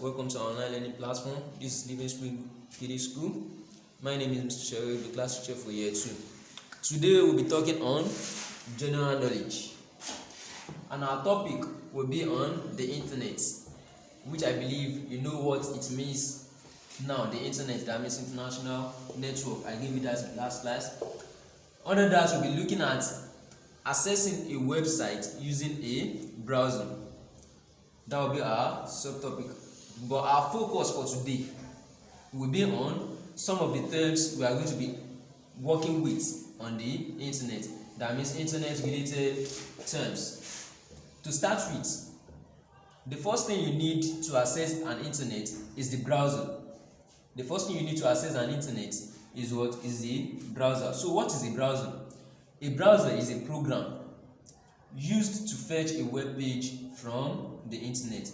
Welcome to our online learning platform. This is Livingsprings Kiddies School. My name is Mr. Sherry, the class teacher for year 2. Today we'll be talking on general knowledge, and our topic will be on the internet, which I believe you know what it means now. The internet, that means international network. I gave you that in last class. Under that, we'll be looking at accessing a website using a browser. That will be our subtopic. But our focus for today will be on some of the terms we are going to be working with on the internet. That means internet related terms. To start with, the first thing you need to access an internet is the browser. The first thing you need to access an internet is what? Is the browser. So what is a browser? A browser is a program used to fetch a web page from the internet.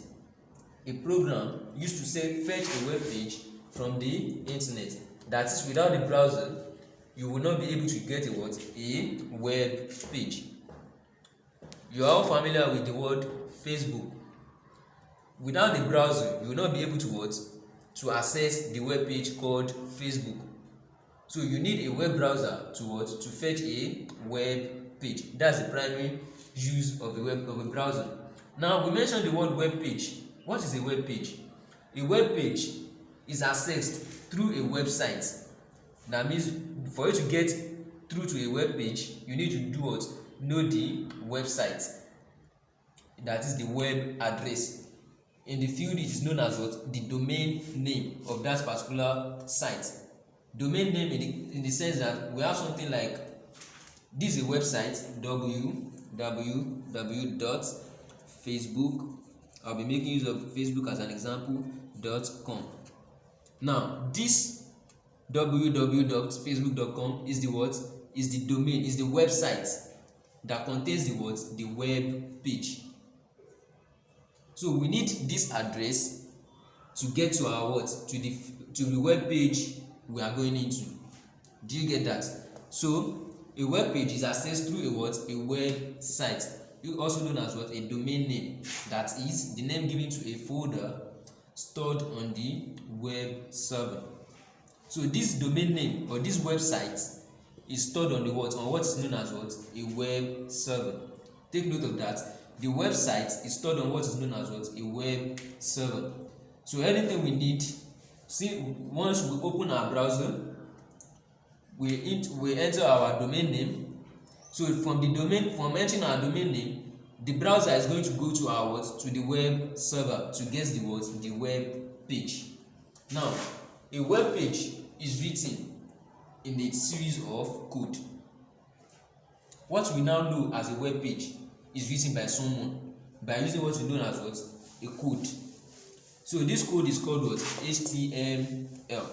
A program used to fetch a web page from the internet. That is, without the browser, you will not be able to get a web page. You are all familiar with the word Facebook. Without the browser, you will not be able to access the web page called Facebook. So you need a web browser to fetch a web page. That's the primary use of a browser. Now, we mentioned the word web page. What is a web page? A web page is accessed through a website. That means for you to get through to a web page, you need to do what? Know the website. That is the web address. In the field, it is known as what? The domain name of that particular site. Domain name in the sense that we have something like, this is a website, www.facebook. I'll be making use of Facebook as an example, .com. Now, this www.facebook.com is the what? Is the domain, is the website that contains the what? The web page. So we need this address to get to our what? To the web page we are going into. Do you get that? So a web page is accessed through a what? A website. Also known as what? A domain name. That is the name given to a folder stored on the web server. So this domain name or this website is stored on the what? On what is known as what? A web server. Take note of that. The website is stored on what is known as what? A web server. So anything we need, see, once we open our browser, we enter our domain name. So from entering our domain name, the browser is going to go to our what? To the web server to get the what? The web page. Now, a web page is written in a series of code. What we now know as a web page is written by someone by using what we know as what? A code. So this code is called what? HTML,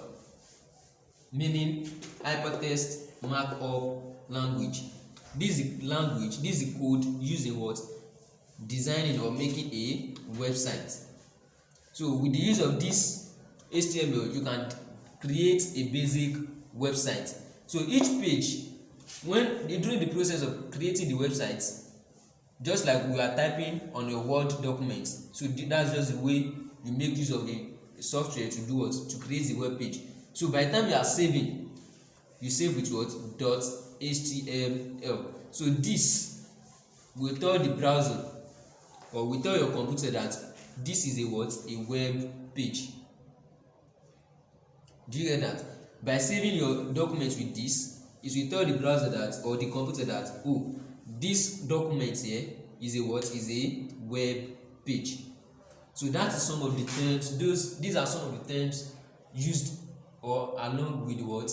meaning hypertext markup language. This is the language, this is the code used in what? Designing or making a website. So with the use of this HTML, you can create a basic website. So each page, during the process of creating the website, just like we are typing on a Word document, so that's just the way you make use of the software to do what? To create the web page. So by the time you are saving, you save with what? .html. So this will tell the browser or will tell your computer that this is a what? A web page. Do you get that? By saving your document with this, it will tell the browser that, or the computer that, oh, this document here is a what? Is a web page. So that is some of the terms. These are some of the terms used or along with what?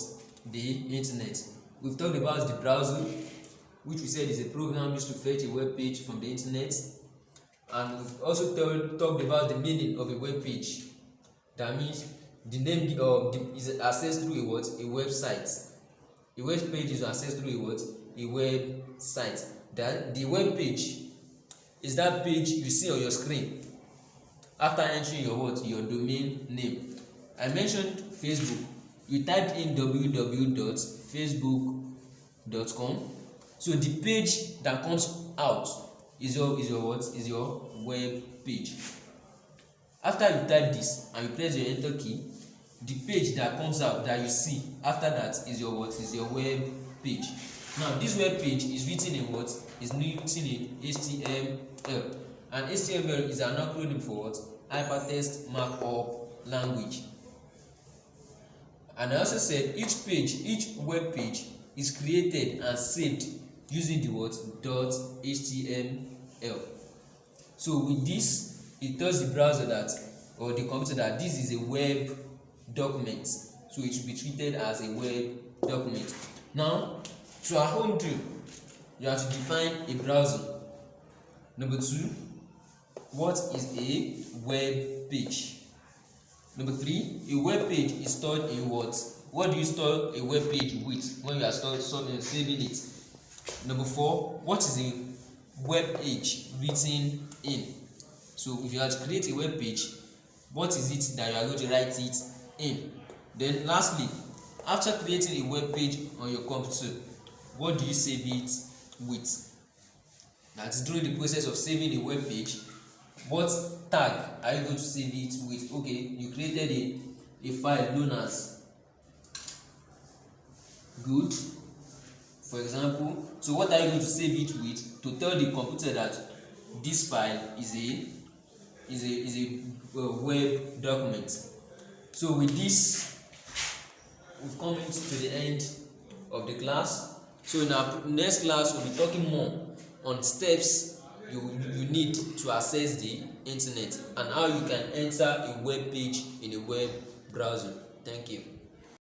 The internet. We've talked about the browser, which we said is a program used to fetch a web page from the internet, and we've also talked about the meaning of a web page. That means the name is accessed through a what? A website. A web page is accessed through a what? A website. That the web page is that page you see on your screen after entering your what? Your domain name. I mentioned Facebook. You typed in www.facebook.com. So the page that comes out is your what? Is your web page. After you type this and you press your enter key, the page that comes out that you see after that is your what? Is your web page. Now this web page is written in what? Is written in HTML, and HTML is an acronym for what? Hypertext Markup Language. And I also said each web page is created and saved using the what? .html. So with this, it tells the browser that, or the computer, that this is a web document, so it should be treated as a web document. Now to our home drill, you have to define a browser. Number 2, what is a web page? Number 3, a web page is stored in what? What do you store a web page with when you are saving it? Number 4, what is a web page written in? So if you have to create a web page, what is it that you are going to write it in? Then lastly, after creating a web page on your computer, what do you save it with? That's during the process of saving a web page, what tag are you going to save it with? Okay, you created a file known as good, for example. So what are you going to save it with to tell the computer that this file is a web document? So with this, we've come to the end of the class. So in our next class, we'll be talking more on steps you need to access the internet and how you can enter a web page in a web browser. Thank you.